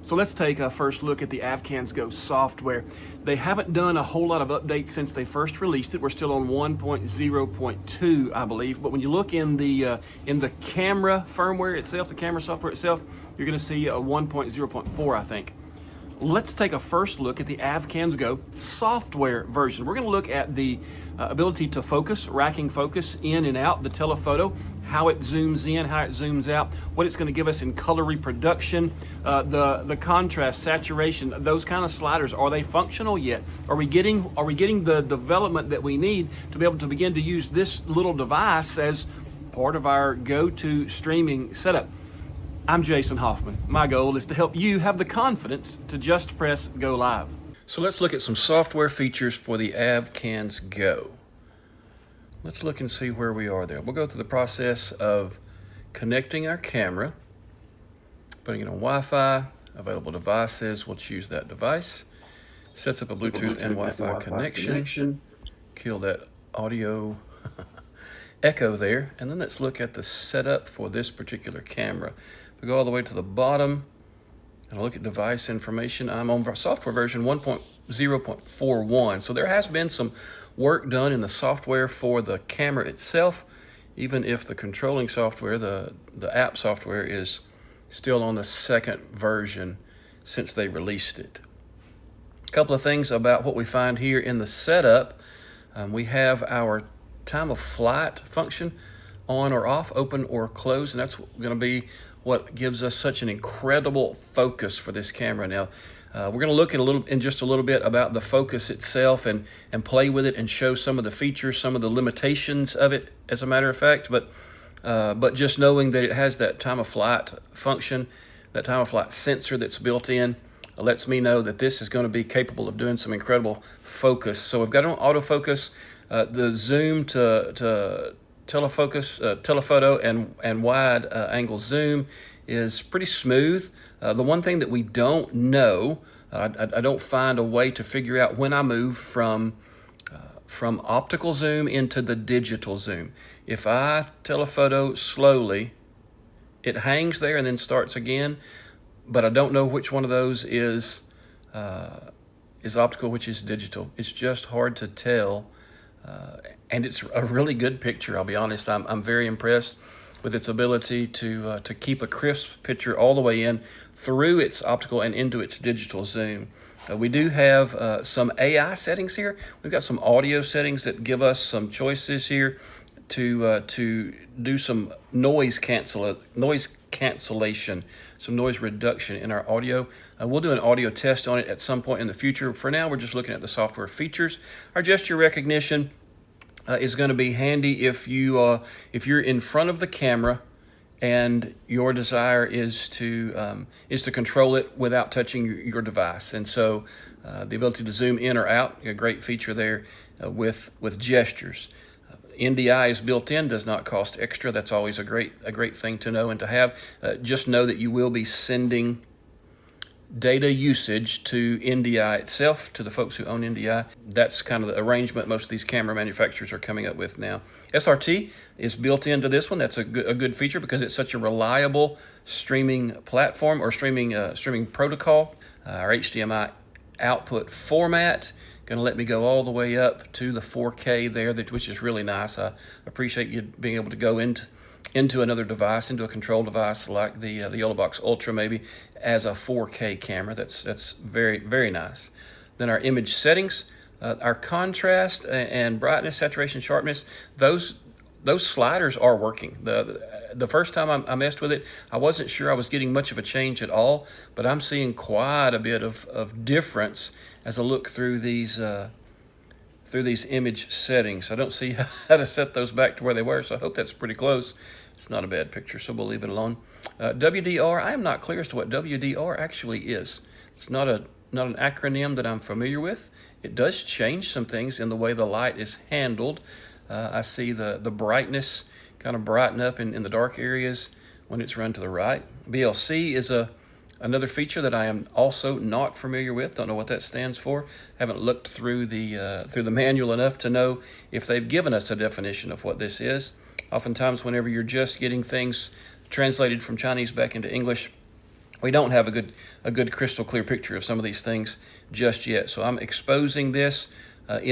So let's take a first look at the Avkans Go software. They haven't done a whole lot of updates since they first released it. We're still on 1.0.2, I believe. But when you look in the camera firmware itself, the camera software itself, you're going to see a 1.0.4, I think. Let's take a first look at the Avkans Go software version. We're going to look at the ability to focus, racking focus in and out, the telephoto, how it zooms in, how it zooms out, what it's going to give us in color reproduction, the contrast, saturation, those kind of sliders. Are they functional yet? Are we getting the development that we need to be able to begin to use this little device as part of our go-to streaming setup? I'm Jason Hoffman. My goal is to help you have the confidence to just press go live. So let's look at some software features for the Avkans Go. Let's look and see where we are there. We'll go through the process of connecting our camera, putting it on Wi-Fi, available devices, we'll choose that device, sets up a Bluetooth and Wi-Fi connection, kill that audio echo there, and then let's look at the setup for this particular camera. If we go all the way to the bottom and look at device information, I'm on software version 1.0.41. So there has been some work done in the software for the camera itself, even if the controlling software, the app software, is still on the second version since they released it. A couple of things about what we find here in the setup. We have our time of flight function on or off, open or close, and that's going to be what gives us such an incredible focus for this camera. Now, we're going to look at in just a little bit about the focus itself and play with it and show some of the features, some of the limitations of it, as a matter of fact. But just knowing that it has that time of flight function, that time of flight sensor that's built in, lets me know that this is going to be capable of doing some incredible focus. So we've got it on autofocus, the zoom to telefocus, telephoto, and wide angle zoom is pretty smooth. The one thing that we don't know, I don't find a way to figure out when I move from optical zoom into the digital zoom. If I telephoto slowly, it hangs there and then starts again, but I don't know which one of those is optical, which is digital. It's just hard to tell. And it's a really good picture, I'll be honest. I'm very impressed with its ability to keep a crisp picture all the way in through its optical and into its digital zoom. We do have some AI settings here. We've got some audio settings that give us some choices here to do some noise cancellation, some noise reduction in our audio. We'll do an audio test on it at some point in the future. For now, we're just looking at the software features. Our gesture recognition is going to be handy if you're in front of the camera and your desire is to control it without touching your device. And so the ability to zoom in or out, a great feature there with gestures. NDI is built in, does not cost extra. That's always a great thing to know and to have. Just know that you will be sending data usage to NDI itself, to the folks who own NDI. That's kind of the arrangement most of these camera manufacturers are coming up with now. SRT is built into this one. That's a good feature because it's such a reliable streaming platform or streaming protocol. Our HDMI output format going to let me go all the way up to the 4K there, which is really nice. I appreciate you being able to go into another device, into a control device like the Mailbox Ultra maybe, as a 4K camera. That's very, very nice. Then our image settings, our contrast and brightness, saturation, sharpness, those sliders are working. The first time I messed with it, I wasn't sure I was getting much of a change at all, but I'm seeing quite a bit of difference as I look through these image settings. I don't see how to set those back to where they were, so I hope that's pretty close. It's not a bad picture, so we'll leave it alone. WDR, I am not clear as to what WDR actually is. It's not an acronym that I'm familiar with. It does change some things in the way the light is handled. I see the brightness kind of brighten up in the dark areas when it's run to the right. BLC is another feature that I am also not familiar with. Don't know what that stands for. Haven't looked through the manual enough to know if they've given us a definition of what this is. Oftentimes, whenever you're just getting things translated from Chinese back into English, we don't have a good crystal clear picture of some of these things just yet. So I'm exposing this to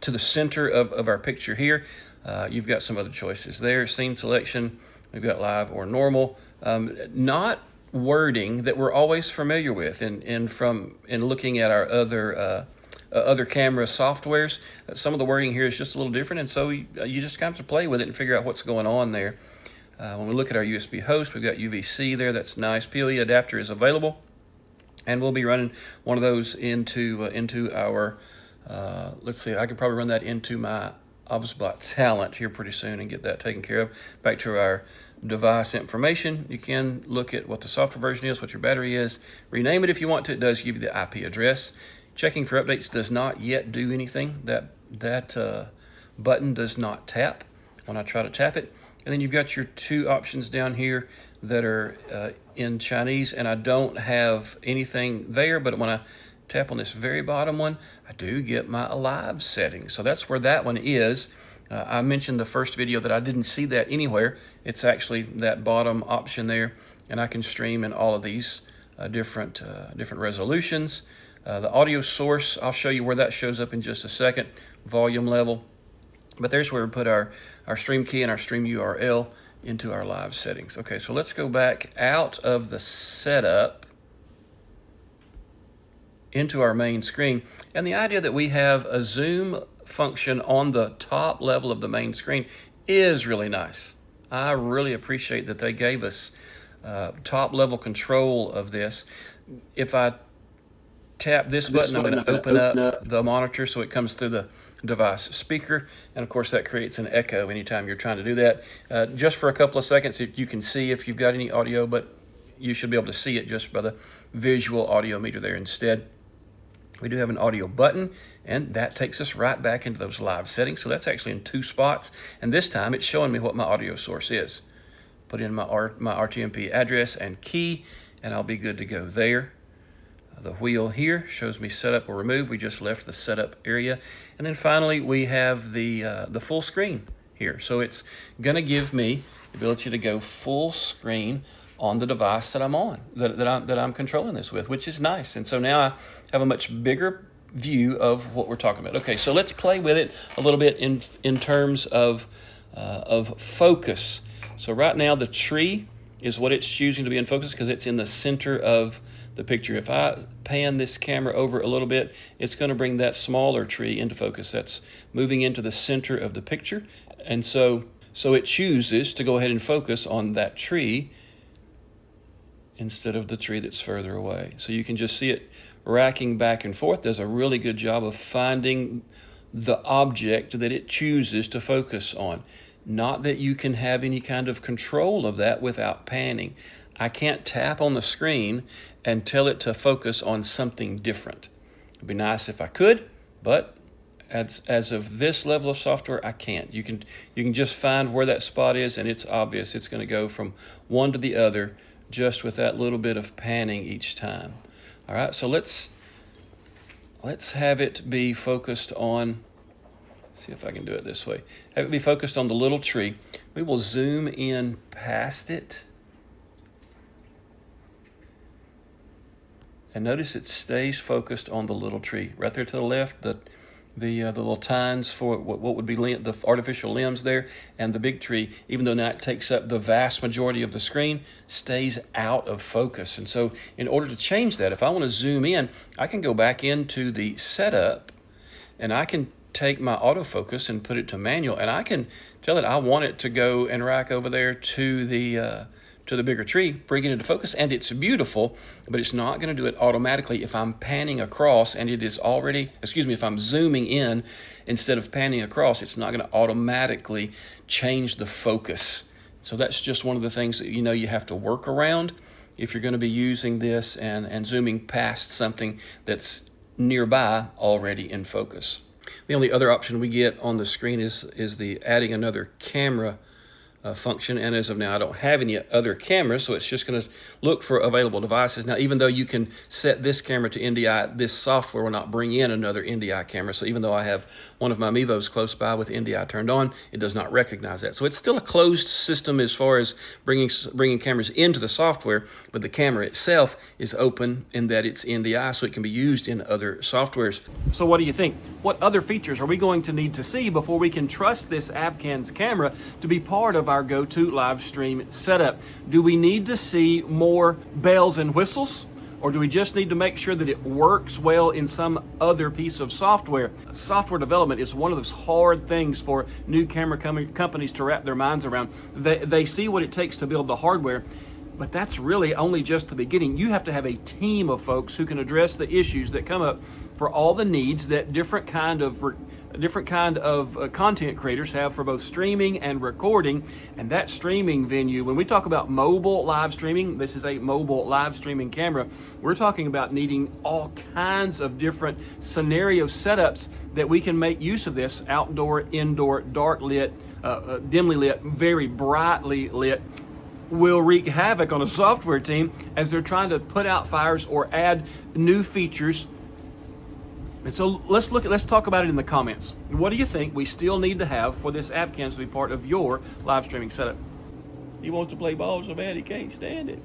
the center of our picture here. You've got some other choices there. Scene selection, we've got live or normal. Not wording that we're always familiar with in looking at our other camera softwares. Some of the wording here is just a little different, and so you just kind of have to play with it and figure out what's going on there. When we look at our USB host, we've got UVC there. That's nice. PoE adapter is available, and we'll be running one of those into our. Let's see. I can probably run that into my OBSBot Talent here pretty soon and get that taken care of. Back to our device information. You can look at what the software version is, what your battery is. Rename it if you want to. It does give you the IP address. Checking for updates does not yet do anything. That button does not tap when I try to tap it. And then you've got your two options down here that are in Chinese, and I don't have anything there, but when I tap on this very bottom one, I do get my Alive settings. So that's where that one is. I mentioned the first video that I didn't see that anywhere. It's actually that bottom option there, and I can stream in all of these different resolutions. The audio source, I'll show you where that shows up in just a second. Volume level. But there's where we put our stream key and our stream URL into our live settings. Okay, so let's go back out of the setup into our main screen. And the idea that we have a zoom function on the top level of the main screen is really nice. I really appreciate that they gave us top level control of this. If I tap this button, I'm going to open up the monitor so it comes through the device speaker, and of course that creates an echo anytime you're trying to do that. Just for a couple of seconds, you can see if you've got any audio, but you should be able to see it just by the visual audio meter there instead. We do have an audio button, and that takes us right back into those live settings. So that's actually in two spots, and this time it's showing me what my audio source is. Put in my RTMP address and key, and I'll be good to go there. The wheel here shows me setup or remove. We just left the setup area. And then finally, we have the full screen here. So it's going to give me the ability to go full screen on the device that I'm on, that I'm controlling this with, which is nice. And so now I have a much bigger view of what we're talking about. Okay, so let's play with it a little bit in terms of focus. So right now, the tree is what it's choosing to be in focus because it's in the center of the picture. If I pan this camera over a little bit, it's going to bring that smaller tree into focus. That's moving into the center of the picture. And so it chooses to go ahead and focus on that tree instead of the tree that's further away. So you can just see it racking back and forth. Does a really good job of finding the object that it chooses to focus on. Not that you can have any kind of control of that without panning. I can't tap on the screen and tell it to focus on something different. It'd be nice if I could, but as of this level of software, I can't. You can just find where that spot is, and it's obvious. It's going to go from one to the other just with that little bit of panning each time. All right, so let's have it be focused on. See if I can do it this way. Have it be focused on the little tree. We will zoom in past it. And notice it stays focused on the little tree. Right there to the left, the little tines for what would be the artificial limbs there, and the big tree, even though now it takes up the vast majority of the screen, stays out of focus. And so in order to change that, if I want to zoom in, I can go back into the setup, and I can take my autofocus and put it to manual, and I can tell it I want it to go and rack over there to the bigger tree, bring it into focus, and it's beautiful, but it's not going to do it automatically if I'm panning across and it is already, if I'm zooming in instead of panning across, it's not going to automatically change the focus. So that's just one of the things that you have to work around if you're going to be using this and zooming past something that's nearby already in focus. The only other option we get on the screen is the adding another camera function, and as of now I don't have any other cameras, so it's just going to look for available devices. Now, even though you can set this camera to NDI, this software will not bring in another NDI camera. So even though I have one of my Mevos close by with NDI turned on, it does not recognize that. So it's still a closed system as far as bringing cameras into the software, but the camera itself is open in that it's NDI, so it can be used in other softwares. So what do you think? What other features are we going to need to see before we can trust this Avkans camera to be part of our go-to live stream setup? Do we need to see more bells and whistles? Or do we just need to make sure that it works well in some other piece of software? Software development is one of those hard things for new camera companies to wrap their minds around. They see what it takes to build the hardware, but that's really only just the beginning. You have to have a team of folks who can address the issues that come up for all the needs that different kind of content creators have for both streaming and recording. And that streaming venue, when we talk about mobile live streaming, this is a mobile live streaming camera, we're talking about needing all kinds of different scenario setups that we can make use of this: outdoor, indoor, dark lit, dimly lit, very brightly lit. Will wreak havoc on a software team as they're trying to put out fires or add new features. And so let's talk about it in the comments. What do you think we still need to have for this Avkans to be part of your live streaming setup? He wants to play ball so bad he can't stand it.